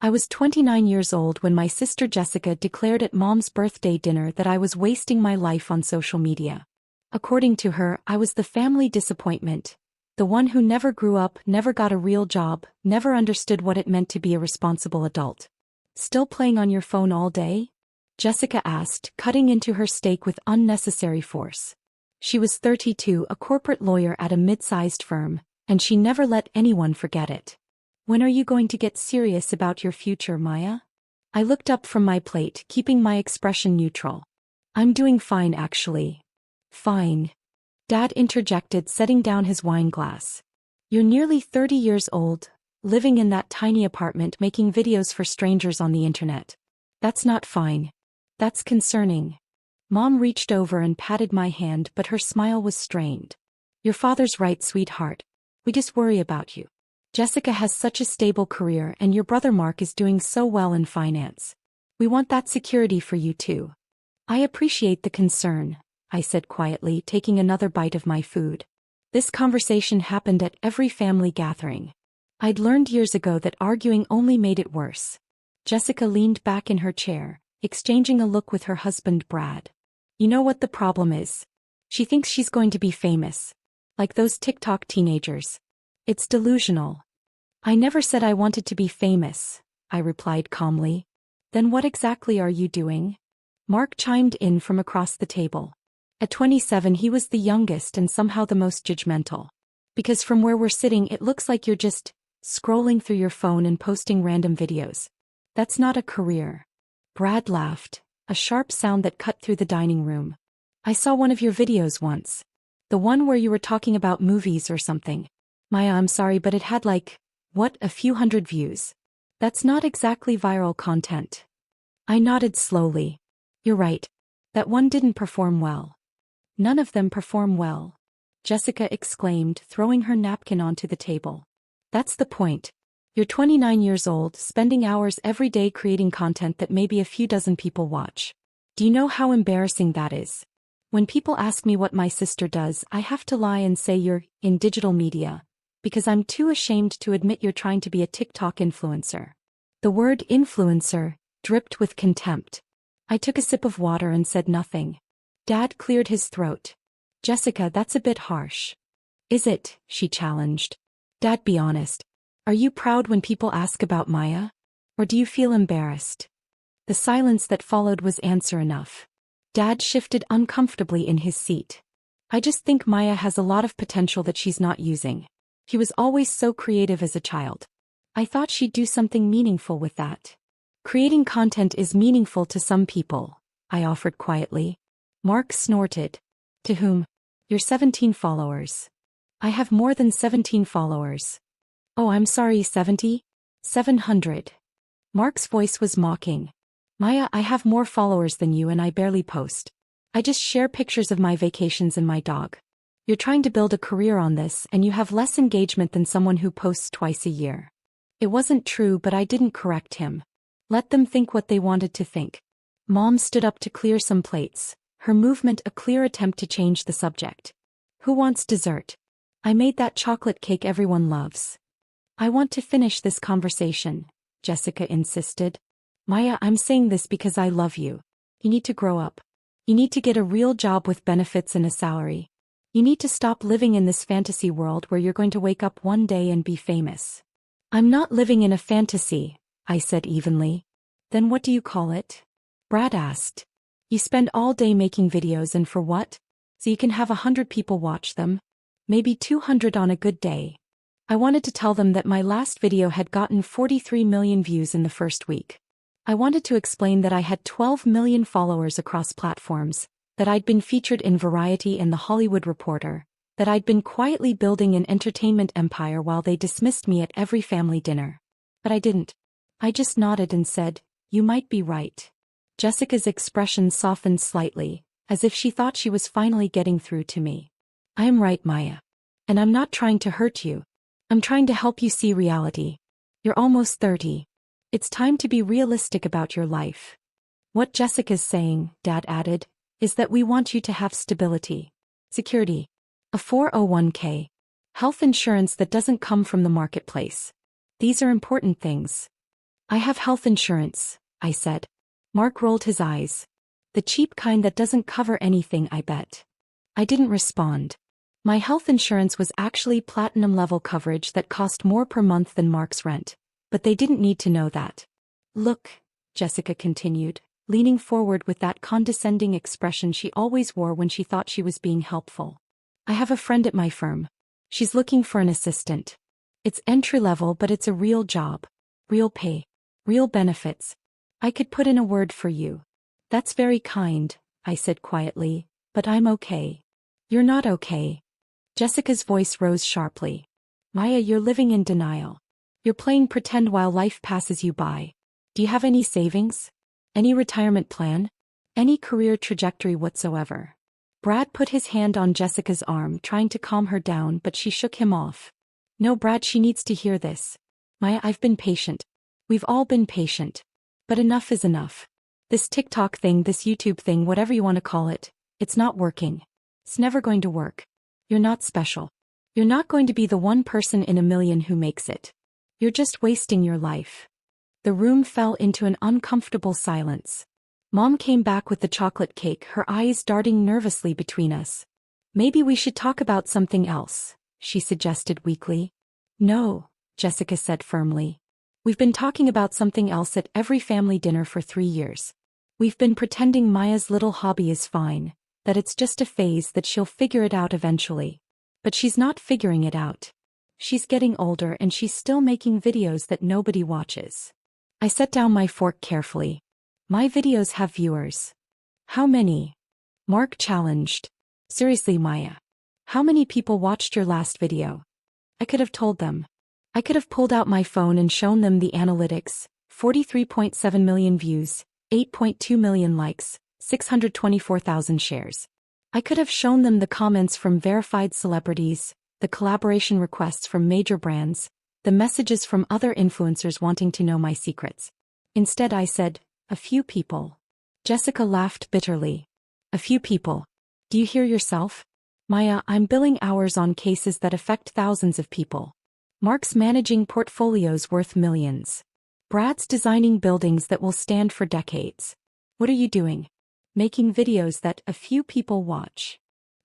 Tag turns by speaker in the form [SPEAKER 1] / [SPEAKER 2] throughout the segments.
[SPEAKER 1] I was 29 years old when my sister Jessica declared at Mom's birthday dinner that I was wasting my life on social media. According to her, I was the family disappointment, the one who never grew up, never got a real job, never understood what it meant to be a responsible adult. Still playing on your phone all day? Jessica asked, cutting into her steak with unnecessary force. She was 32, a corporate lawyer at a mid-sized firm, and she never let anyone forget it. When are you going to get serious about your future, Maya? I looked up from my plate, keeping my expression neutral. I'm doing fine, actually. Fine. Dad interjected, setting down his wine glass. You're nearly 30 years old, living in that tiny apartment making videos for strangers on the internet. That's not fine. That's concerning. Mom reached over and patted my hand, but her smile was strained. Your father's right, sweetheart. We just worry about you. Jessica has such a stable career and your brother Mark is doing so well in finance. We want that security for you too. I appreciate the concern, I said quietly, taking another bite of my food. This conversation happened at every family gathering. I'd learned years ago that arguing only made it worse. Jessica leaned back in her chair, exchanging a look with her husband Brad. You know what the problem is? She thinks she's going to be famous. Like those TikTok teenagers. It's delusional. I never said I wanted to be famous, I replied calmly. Then what exactly are you doing? Mark chimed in from across the table. At 27 he was the youngest and somehow the most judgmental. Because from where we're sitting it looks like you're just scrolling through your phone and posting random videos. That's not a career. Brad laughed, a sharp sound that cut through the dining room. I saw one of your videos once. The one where you were talking about movies or something. Maya, I'm sorry, but it had a few hundred views. That's not exactly viral content. I nodded slowly. You're right. That one didn't perform well. None of them perform well, Jessica exclaimed, throwing her napkin onto the table. That's the point. You're 29 years old, spending hours every day creating content that maybe a few dozen people watch. Do you know how embarrassing that is? When people ask me what my sister does, I have to lie and say you're in digital media, because I'm too ashamed to admit you're trying to be a TikTok influencer. The word influencer dripped with contempt. I took a sip of water and said nothing. Dad cleared his throat. Jessica, that's a bit harsh. Is it? She challenged. Dad, be honest. Are you proud when people ask about Maya? Or do you feel embarrassed? The silence that followed was answer enough. Dad shifted uncomfortably in his seat. I just think Maya has a lot of potential that she's not using. She was always so creative as a child. I thought she'd do something meaningful with that. Creating content is meaningful to some people, I offered quietly. Mark snorted. To whom? Your 17 followers. I have more than 17 followers. Oh, I'm sorry, 70? 700. Mark's voice was mocking. Maya, I have more followers than you and I barely post. I just share pictures of my vacations and my dog. You're trying to build a career on this and you have less engagement than someone who posts twice a year. It wasn't true, but I didn't correct him. Let them think what they wanted to think. Mom stood up to clear some plates, her movement a clear attempt to change the subject. Who wants dessert? I made that chocolate cake everyone loves. I want to finish this conversation, Jessica insisted. Maya, I'm saying this because I love you. You need to grow up. You need to get a real job with benefits and a salary. You need to stop living in this fantasy world where you're going to wake up one day and be famous. I'm not living in a fantasy, I said evenly. Then what do you call it? Brad asked. You spend all day making videos and for what? So you can have 100 people watch them? Maybe 200 on a good day. I wanted to tell them that my last video had gotten 43 million views in the first week. I wanted to explain that I had 12 million followers across platforms, that I'd been featured in Variety and The Hollywood Reporter, that I'd been quietly building an entertainment empire while they dismissed me at every family dinner. But I didn't. I just nodded and said, you might be right. Jessica's expression softened slightly, as if she thought she was finally getting through to me. I am right, Maya. And I'm not trying to hurt you. I'm trying to help you see reality. You're almost 30. It's time to be realistic about your life. What Jessica's saying, Dad added, is that we want you to have stability, security, a 401k, health insurance that doesn't come from the marketplace. These are important things. I have health insurance, I said. Mark rolled his eyes. The cheap kind that doesn't cover anything, I bet. I didn't respond. My health insurance was actually platinum-level coverage that cost more per month than Mark's rent, but they didn't need to know that. Look, Jessica continued, leaning forward with that condescending expression she always wore when she thought she was being helpful. I have a friend at my firm. She's looking for an assistant. It's entry-level, but it's a real job. Real pay. Real benefits. I could put in a word for you. That's very kind, I said quietly, but I'm okay. You're not okay. Jessica's voice rose sharply. Maya, you're living in denial. You're playing pretend while life passes you by. Do you have any savings? Any retirement plan? Any career trajectory whatsoever? Brad put his hand on Jessica's arm, trying to calm her down, but she shook him off. No, Brad, she needs to hear this. Maya, I've been patient. We've all been patient. But enough is enough. This TikTok thing, this YouTube thing, whatever you want to call it, it's not working. It's never going to work. You're not special. You're not going to be the one person in a million who makes it. You're just wasting your life. The room fell into an uncomfortable silence. Mom came back with the chocolate cake, her eyes darting nervously between us. Maybe we should talk about something else, she suggested weakly. No, Jessica said firmly. We've been talking about something else at every family dinner for 3 years. We've been pretending Maya's little hobby is fine, that it's just a phase, that she'll figure it out eventually. But she's not figuring it out. She's getting older and she's still making videos that nobody watches. I set down my fork carefully. My videos have viewers. How many? Mark challenged. Seriously, Maya. How many people watched your last video? I could have told them. I could have pulled out my phone and shown them the analytics. 43.7 million views, 8.2 million likes, 624,000 shares. I could have shown them the comments from verified celebrities, the collaboration requests from major brands, the messages from other influencers wanting to know my secrets. Instead, I said, a few people. Jessica laughed bitterly. A few people. Do you hear yourself? Maya, I'm billing hours on cases that affect thousands of people. Mark's managing portfolios worth millions. Brad's designing buildings that will stand for decades. What are you doing? Making videos that a few people watch.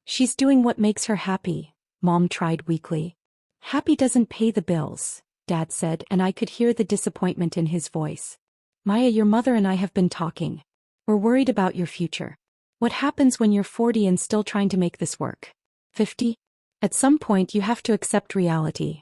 [SPEAKER 1] She's doing what makes her happy, Mom tried weakly. Happy doesn't pay the bills, Dad said, and I could hear the disappointment in his voice. Maya, your mother and I have been talking. We're worried about your future. What happens when you're 40 and still trying to make this work? 50? At some point you have to accept reality.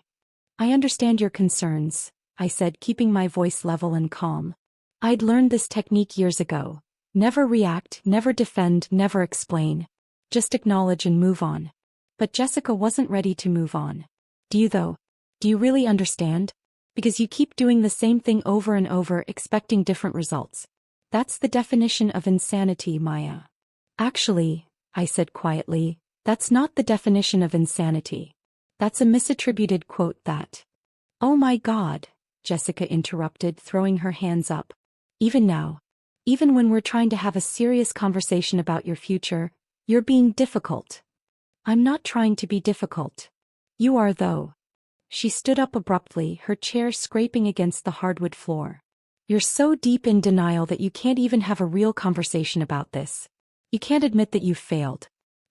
[SPEAKER 1] I understand your concerns, I said, keeping my voice level and calm. I'd learned this technique years ago. Never react, never defend, never explain. Just acknowledge and move on. But Jessica wasn't ready to move on. Do you though? Do you really understand? Because you keep doing the same thing over and over, expecting different results. That's the definition of insanity, Maya. Actually, I said quietly, that's not the definition of insanity. That's a misattributed quote that. Oh my God, Jessica interrupted, throwing her hands up. Even now. Even when we're trying to have a serious conversation about your future, you're being difficult. I'm not trying to be difficult. You are though. She stood up abruptly, her chair scraping against the hardwood floor. You're so deep in denial that you can't even have a real conversation about this. You can't admit that you've failed.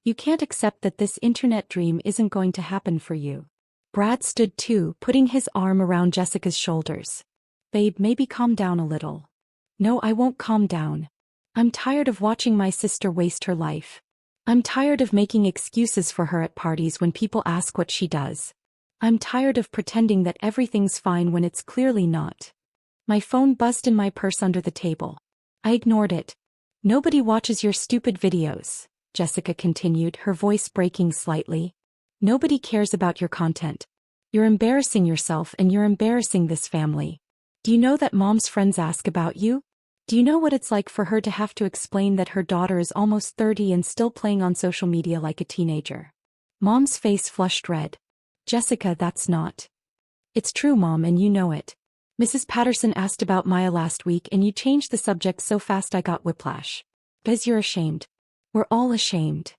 [SPEAKER 1] You can't accept that this internet dream isn't going to happen for you. Brad stood too, putting his arm around Jessica's shoulders. Babe, maybe calm down a little. No, I won't calm down. I'm tired of watching my sister waste her life. I'm tired of making excuses for her at parties when people ask what she does. I'm tired of pretending that everything's fine when it's clearly not. My phone buzzed in my purse under the table. I ignored it. Nobody watches your stupid videos, Jessica continued, her voice breaking slightly. Nobody cares about your content. You're embarrassing yourself and you're embarrassing this family. Do you know that Mom's friends ask about you? Do you know what it's like for her to have to explain that her daughter is almost 30 and still playing on social media like a teenager? Mom's face flushed red. Jessica, that's not. It's true, Mom, and you know it. Mrs. Patterson asked about Maya last week and you changed the subject so fast I got whiplash. Because you're ashamed. We're all ashamed.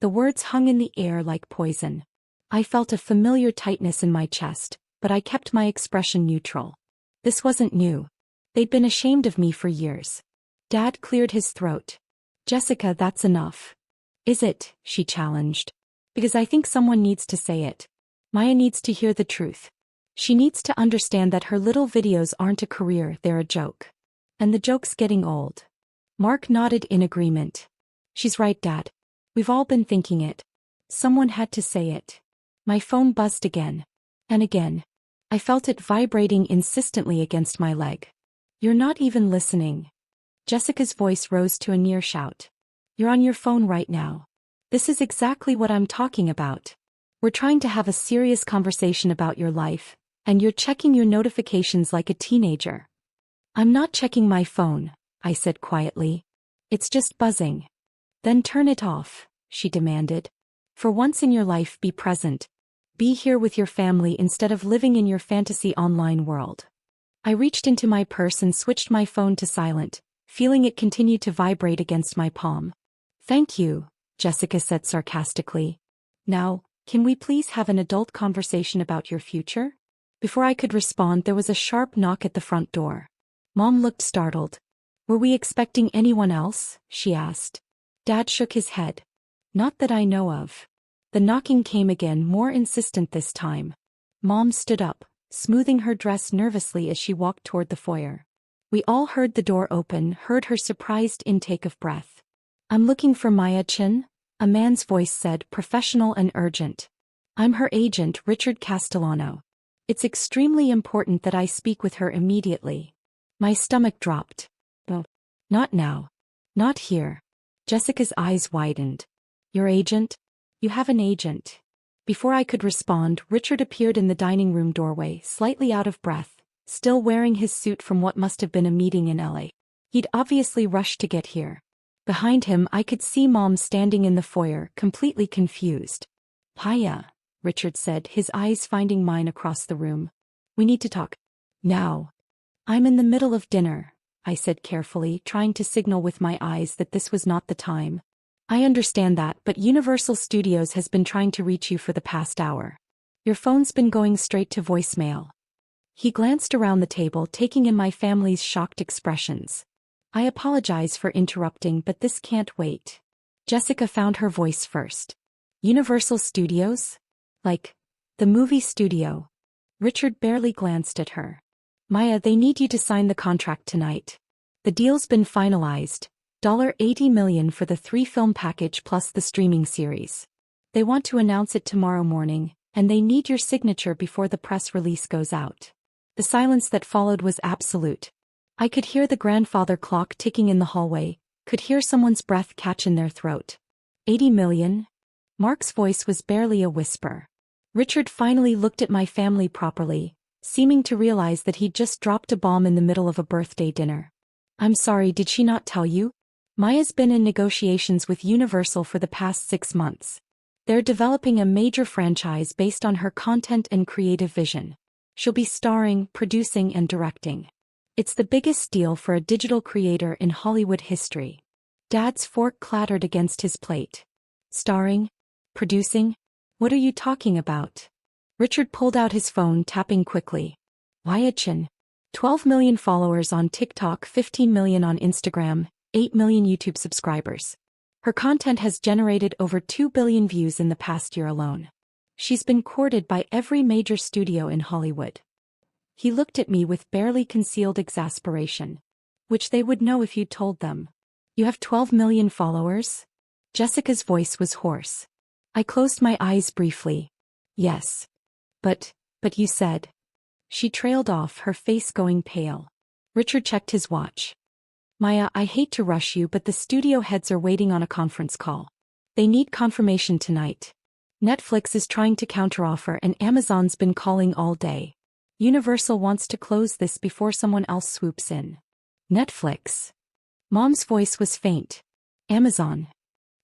[SPEAKER 1] The words hung in the air like poison. I felt a familiar tightness in my chest, but I kept my expression neutral. This wasn't new. They'd been ashamed of me for years. Dad cleared his throat. Jessica, that's enough. Is it? She challenged. Because I think someone needs to say it. Maya needs to hear the truth. She needs to understand that her little videos aren't a career, they're a joke. And the joke's getting old. Mark nodded in agreement. She's right, Dad. We've all been thinking it. Someone had to say it. My phone buzzed again. And again. I felt it vibrating insistently against my leg. You're not even listening. Jessica's voice rose to a near shout. You're on your phone right now. This is exactly what I'm talking about. We're trying to have a serious conversation about your life, and you're checking your notifications like a teenager. I'm not checking my phone, I said quietly. It's just buzzing. Then turn it off, she demanded. For once in your life, be present. Be here with your family instead of living in your fantasy online world. I reached into my purse and switched my phone to silent, feeling it continue to vibrate against my palm. Thank you, Jessica said sarcastically. Now, can we please have an adult conversation about your future? Before I could respond, there was a sharp knock at the front door. Mom looked startled. Were we expecting anyone else? She asked. Dad shook his head. Not that I know of. The knocking came again, more insistent this time. Mom stood up, smoothing her dress nervously as she walked toward the foyer. We all heard the door open, heard her surprised intake of breath. I'm looking for Maya Chin, a man's voice said, professional and urgent. I'm her agent, Richard Castellano. It's extremely important that I speak with her immediately. My stomach dropped. Oh, not now. Not here. Jessica's eyes widened. Your agent? You have an agent. Before I could respond, Richard appeared in the dining room doorway, slightly out of breath, still wearing his suit from what must have been a meeting in LA. He'd obviously rushed to get here. Behind him, I could see Mom standing in the foyer, completely confused. Hiya, Richard said, his eyes finding mine across the room. We need to talk. Now. I'm in the middle of dinner, I said carefully, trying to signal with my eyes that this was not the time. I understand that, but Universal Studios has been trying to reach you for the past hour. Your phone's been going straight to voicemail. He glanced around the table, taking in my family's shocked expressions. I apologize for interrupting, but this can't wait. Jessica found her voice first. Universal Studios? Like, the movie studio. Richard barely glanced at her. Maya, they need you to sign the contract tonight. The deal's been finalized. $80 million for the 3-film package plus the streaming series. They want to announce it tomorrow morning, and they need your signature before the press release goes out. The silence that followed was absolute. I could hear the grandfather clock ticking in the hallway, could hear someone's breath catch in their throat. 80 million? Mark's voice was barely a whisper. Richard finally looked at my family properly, seeming to realize that he'd just dropped a bomb in the middle of a birthday dinner. I'm sorry, did she not tell you? Maya's been in negotiations with Universal for the past 6 months. They're developing a major franchise based on her content and creative vision. She'll be starring, producing, and directing. It's the biggest deal for a digital creator in Hollywood history. Dad's fork clattered against his plate. Starring? Producing? What are you talking about? Richard pulled out his phone, tapping quickly. Maya Chin. 12 million followers on TikTok, 15 million on Instagram, 8 million YouTube subscribers. Her content has generated over 2 billion views in the past year alone. She's been courted by every major studio in Hollywood. He looked at me with barely concealed exasperation. Which they would know if you told them. You have 12 million followers? Jessica's voice was hoarse. I closed my eyes briefly. Yes. But you said. She trailed off, her face going pale. Richard checked his watch. Maya, I hate to rush you, but the studio heads are waiting on a conference call. They need confirmation tonight. Netflix is trying to counteroffer and Amazon's been calling all day. Universal wants to close this before someone else swoops in. Netflix. Mom's voice was faint. Amazon.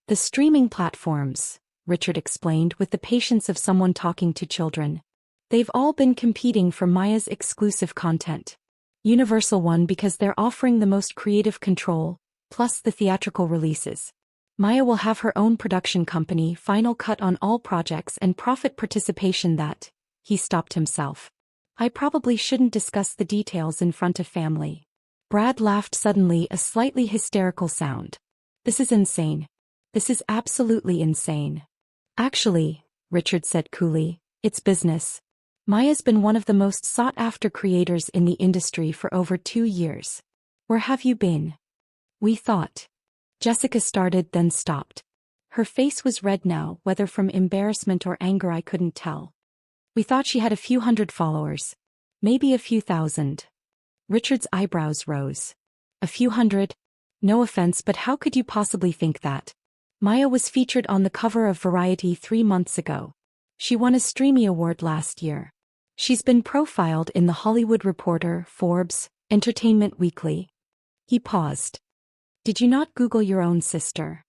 [SPEAKER 1] The streaming platforms, Richard explained with the patience of someone talking to children. They've all been competing for Maya's exclusive content. Universal won because they're offering the most creative control, plus the theatrical releases. Maya will have her own production company, final cut on all projects and profit participation that, he stopped himself. I probably shouldn't discuss the details in front of family. Brad laughed suddenly, a slightly hysterical sound. This is insane. This is absolutely insane. Actually, Richard said coolly, it's business. Maya's been one of the most sought-after creators in the industry for over 2 years. Where have you been? We thought. Jessica started, then stopped. Her face was red now, whether from embarrassment or anger I couldn't tell. We thought she had a few hundred followers. Maybe a few thousand. Richard's eyebrows rose. A few hundred? No offense, but how could you possibly think that? Maya was featured on the cover of Variety 3 months ago. She won a Streamy Award last year. She's been profiled in The Hollywood Reporter, Forbes, Entertainment Weekly. He paused. Did you not Google your own sister?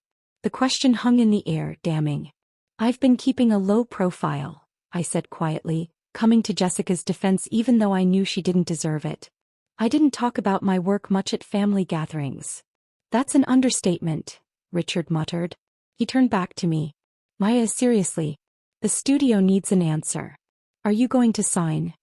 [SPEAKER 1] The question hung in the air, damning. I've been keeping a low profile, I said quietly, coming to Jessica's defense even though I knew she didn't deserve it. I didn't talk about my work much at family gatherings. That's an understatement, Richard muttered. He turned back to me. Maya, seriously. The studio needs an answer. Are you going to sign?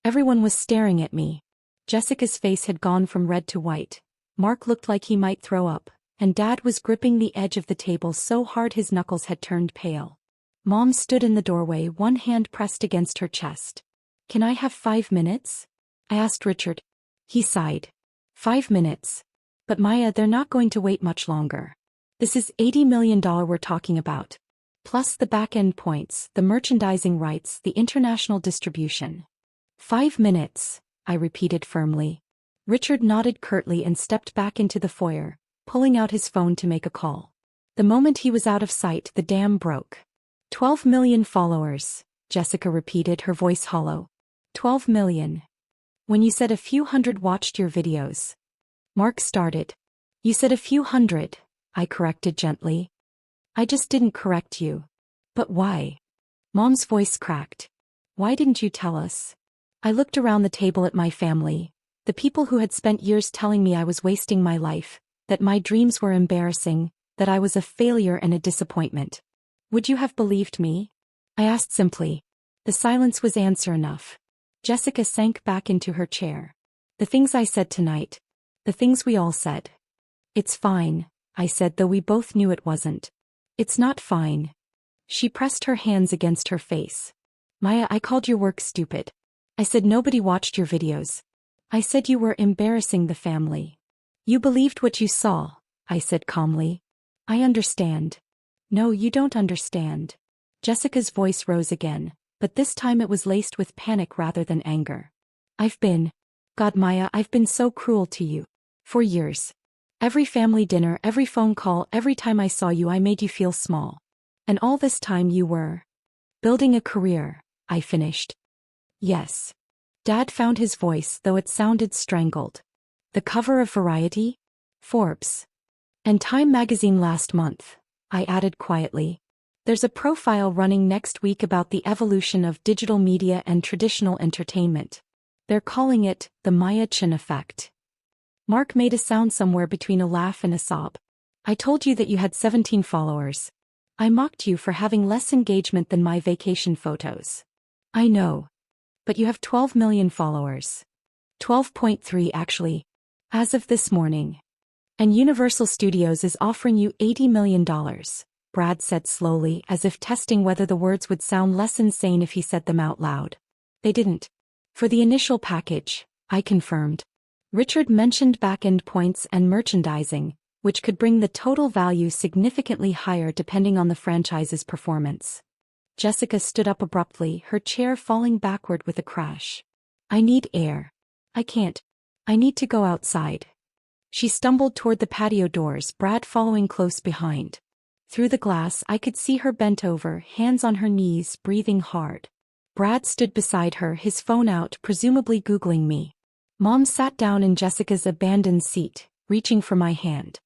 [SPEAKER 1] Everyone was staring at me. Jessica's face had gone from red to white. Mark looked like he might throw up, and Dad was gripping the edge of the table so hard his knuckles had turned pale. Mom stood in the doorway, one hand pressed against her chest. Can I have 5 minutes? I asked Richard. He sighed. 5 minutes. But Maya, they're not going to wait much longer. This is $80 million we're talking about. Plus the back-end points, the merchandising rights, the international distribution. 5 minutes, I repeated firmly. Richard nodded curtly and stepped back into the foyer, pulling out his phone to make a call. The moment he was out of sight, the dam broke. 12 million followers, Jessica repeated, her voice hollow. 12 million. When you said a few hundred watched your videos. Mark started. You said a few hundred, I corrected gently. I just didn't correct you. But why? Mom's voice cracked. Why didn't you tell us? I looked around the table at my family, the people who had spent years telling me I was wasting my life, that my dreams were embarrassing, that I was a failure and a disappointment. Would you have believed me? I asked simply. The silence was answer enough. Jessica sank back into her chair. The things I said tonight. The things we all said. It's fine, I said, though we both knew it wasn't. It's not fine. She pressed her hands against her face. Maya, I called your work stupid. I said nobody watched your videos. I said you were embarrassing the family. You believed what you saw, I said calmly. I understand. No, you don't understand. Jessica's voice rose again, but this time it was laced with panic rather than anger. God, Maya, I've been so cruel to you. For years. Every family dinner, every phone call, every time I saw you I made you feel small. And all this time you were building a career, I finished. Yes. Dad found his voice, though it sounded strangled. The cover of Variety, Forbes, and Time magazine last month, I added quietly. There's a profile running next week about the evolution of digital media and traditional entertainment. They're calling it the Maya Chin effect. Mark made a sound somewhere between a laugh and a sob. I told you that you had 17 followers. I mocked you for having less engagement than my vacation photos. I know. But you have 12 million followers. 12.3 actually. As of this morning. And Universal Studios is offering you $80 million, Brad said slowly, as if testing whether the words would sound less insane if he said them out loud. They didn't. For the initial package, I confirmed. Richard mentioned back-end points and merchandising, which could bring the total value significantly higher depending on the franchise's performance. Jessica stood up abruptly, her chair falling backward with a crash. I need air. I can't. I need to go outside. She stumbled toward the patio doors, Brad following close behind. Through the glass I could see her bent over, hands on her knees, breathing hard. Brad stood beside her, his phone out, presumably Googling me. Mom sat down in Jessica's abandoned seat, reaching for my hand.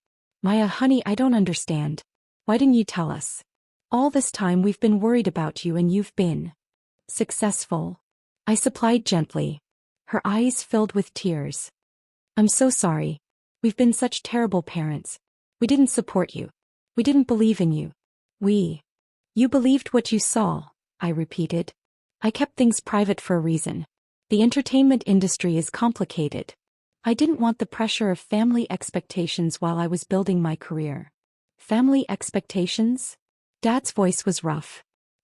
[SPEAKER 1] Maya, honey, I don't understand. Why didn't you tell us? All this time we've been worried about you and you've been successful. I supplied gently. Her eyes filled with tears. I'm so sorry. We've been such terrible parents. We didn't support you. We didn't believe in you. You believed what you saw, I repeated. I kept things private for a reason. The entertainment industry is complicated. I didn't want the pressure of family expectations while I was building my career. Family expectations? Dad's voice was rough.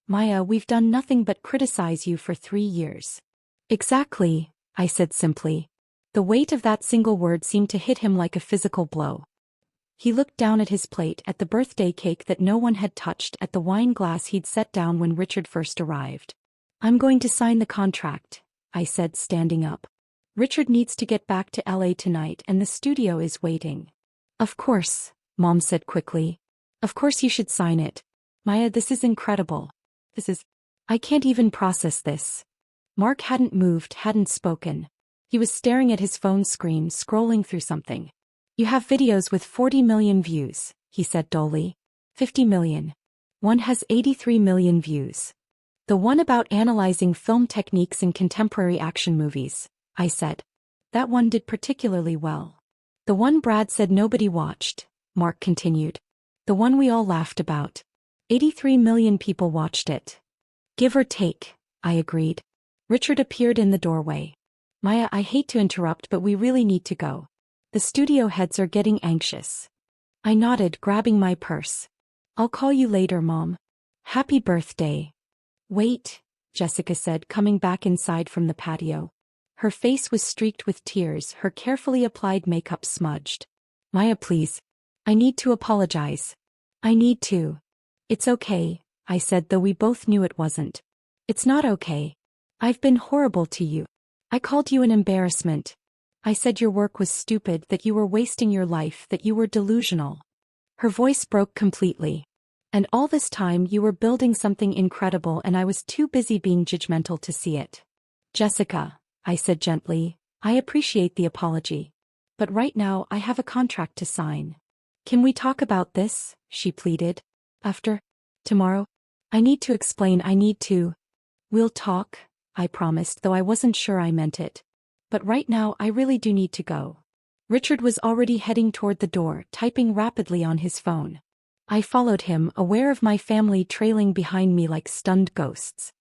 [SPEAKER 1] Maya, we've done nothing but criticize you for 3 years. Exactly, I said simply. The weight of that single word seemed to hit him like a physical blow. He looked down at his plate, at the birthday cake that no one had touched, at the wine glass he'd set down when Richard first arrived. I'm going to sign the contract, I said, standing up. Richard needs to get back to LA tonight and the studio is waiting. Of course, Mom said quickly. Of course you should sign it. Maya, this is incredible. I can't even process this. Mark hadn't moved, hadn't spoken. He was staring at his phone screen, scrolling through something. You have videos with 40 million views, he said dully. 50 million. One has 83 million views. The one about analyzing film techniques in contemporary action movies, I said. That one did particularly well. The one Brad said nobody watched, Mark continued. The one we all laughed about. 83 million people watched it. Give or take, I agreed. Richard appeared in the doorway. Maya, I hate to interrupt, but we really need to go. The studio heads are getting anxious. I nodded, grabbing my purse. I'll call you later, Mom. Happy birthday. Wait, Jessica said, coming back inside from the patio. Her face was streaked with tears, her carefully applied makeup smudged. Maya, please. I need to apologize. I need to. It's okay, I said, though we both knew it wasn't. It's not okay. I've been horrible to you. I called you an embarrassment. I said your work was stupid, that you were wasting your life, that you were delusional. Her voice broke completely. And all this time you were building something incredible and I was too busy being judgmental to see it. Jessica, I said gently, I appreciate the apology. But right now I have a contract to sign. Can we talk about this? She pleaded. After? Tomorrow? I need to explain, I need to. We'll talk, I promised, though I wasn't sure I meant it. But right now I really do need to go. Richard was already heading toward the door, typing rapidly on his phone. I followed him, aware of my family trailing behind me like stunned ghosts.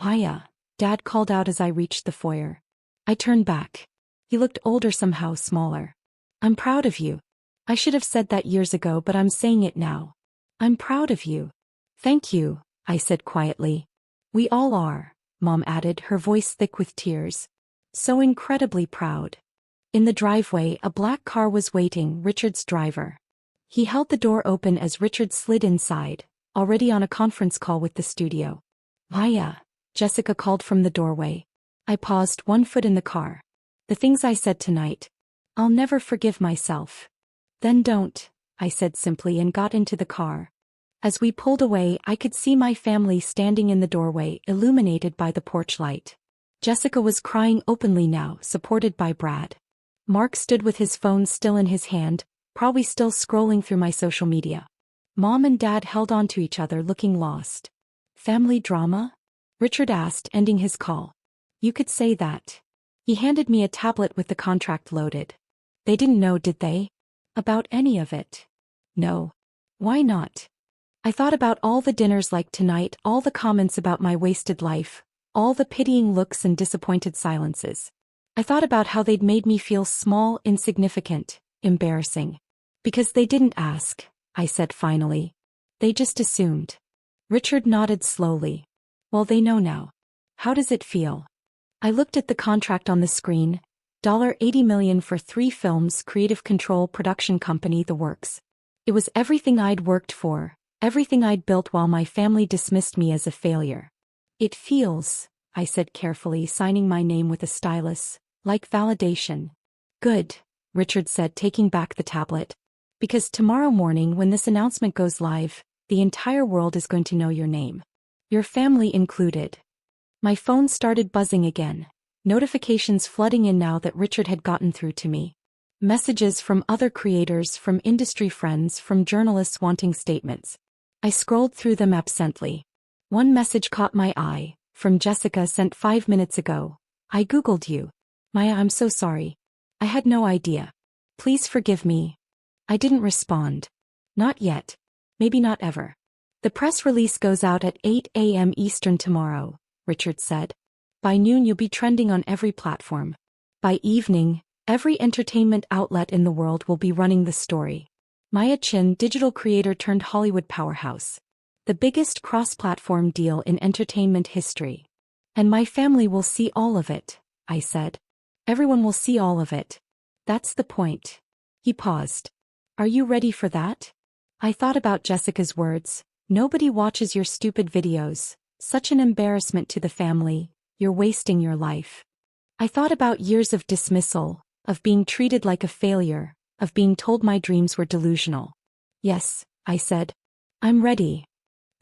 [SPEAKER 1] Maya, Dad called out as I reached the foyer. I turned back. He looked older, somehow smaller. I'm proud of you. I should have said that years ago, but I'm saying it now. I'm proud of you. Thank you, I said quietly. We all are, Mom added, her voice thick with tears. So incredibly proud. In the driveway, a black car was waiting, Richard's driver. He held the door open as Richard slid inside, already on a conference call with the studio. Maya, Jessica called from the doorway. I paused, one foot in the car. The things I said tonight. I'll never forgive myself. Then don't, I said simply and got into the car. As we pulled away, I could see my family standing in the doorway, illuminated by the porch light. Jessica was crying openly now, supported by Brad. Mark stood with his phone still in his hand, probably still scrolling through my social media. Mom and Dad held on to each other, looking lost. Family drama? Richard asked, ending his call. You could say that. He handed me a tablet with the contract loaded. They didn't know, did they? About any of it? No. Why not? I thought about all the dinners like tonight, all the comments about my wasted life, all the pitying looks and disappointed silences. I thought about how they'd made me feel small, insignificant, embarrassing. Because they didn't ask, I said finally. They just assumed. Richard nodded slowly. Well, they know now. How does it feel? I looked at the contract on the screen. $80 million for 3 films, creative control, production company, the works. It was everything I'd worked for, everything I'd built while my family dismissed me as a failure. It feels, I said carefully, signing my name with a stylus, like validation. Good, Richard said, taking back the tablet. Because tomorrow morning when this announcement goes live, the entire world is going to know your name. Your family included. My phone started buzzing again. Notifications flooding in now that Richard had gotten through to me. Messages from other creators, from industry friends, from journalists wanting statements. I scrolled through them absently. One message caught my eye, from Jessica, sent 5 minutes ago. I googled you. Maya, I'm so sorry. I had no idea. Please forgive me. I didn't respond. Not yet. Maybe not ever. The press release goes out at 8 a.m. Eastern tomorrow, Richard said. By noon you'll be trending on every platform. By evening, Every entertainment outlet in the world will be running the story. Maya Chin, digital creator turned Hollywood powerhouse. The biggest cross-platform deal in entertainment history. And my family will see all of it, I said. Everyone will see all of it. That's the point. He paused. Are you ready for that? I thought about Jessica's words. Nobody watches your stupid videos. Such an embarrassment to the family. You're wasting your life. I thought about years of dismissal, of being treated like a failure, of being told my dreams were delusional. Yes, I said. I'm ready.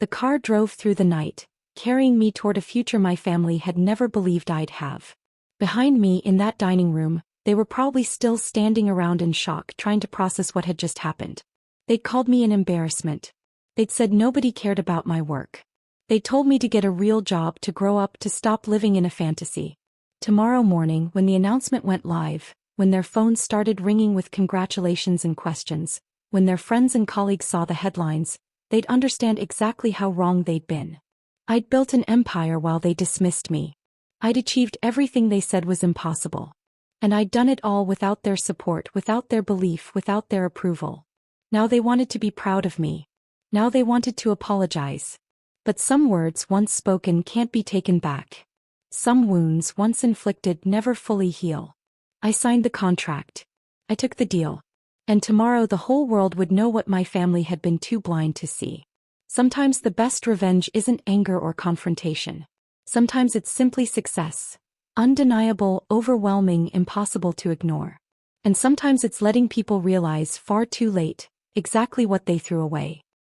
[SPEAKER 1] The car drove through the night, carrying me toward a future my family had never believed I'd have. Behind me in that dining room, they were probably still standing around in shock trying to process what had just happened. They'd called me an embarrassment. They'd said nobody cared about my work. They told me to get a real job, to grow up, to stop living in a fantasy. Tomorrow morning, when the announcement went live, when their phones started ringing with congratulations and questions, when their friends and colleagues saw the headlines, they'd understand exactly how wrong they'd been. I'd built an empire while they dismissed me. I'd achieved everything they said was impossible. And I'd done it all without their support, without their belief, without their approval. Now they wanted to be proud of me. Now they wanted to apologize. But some words once spoken can't be taken back. Some wounds once inflicted never fully heal. I signed the contract. I took the deal. And tomorrow the whole world would know what my family had been too blind to see. Sometimes the best revenge isn't anger or confrontation. Sometimes it's simply success. Undeniable, overwhelming, impossible to ignore. And sometimes it's letting people realize far too late exactly what they threw away.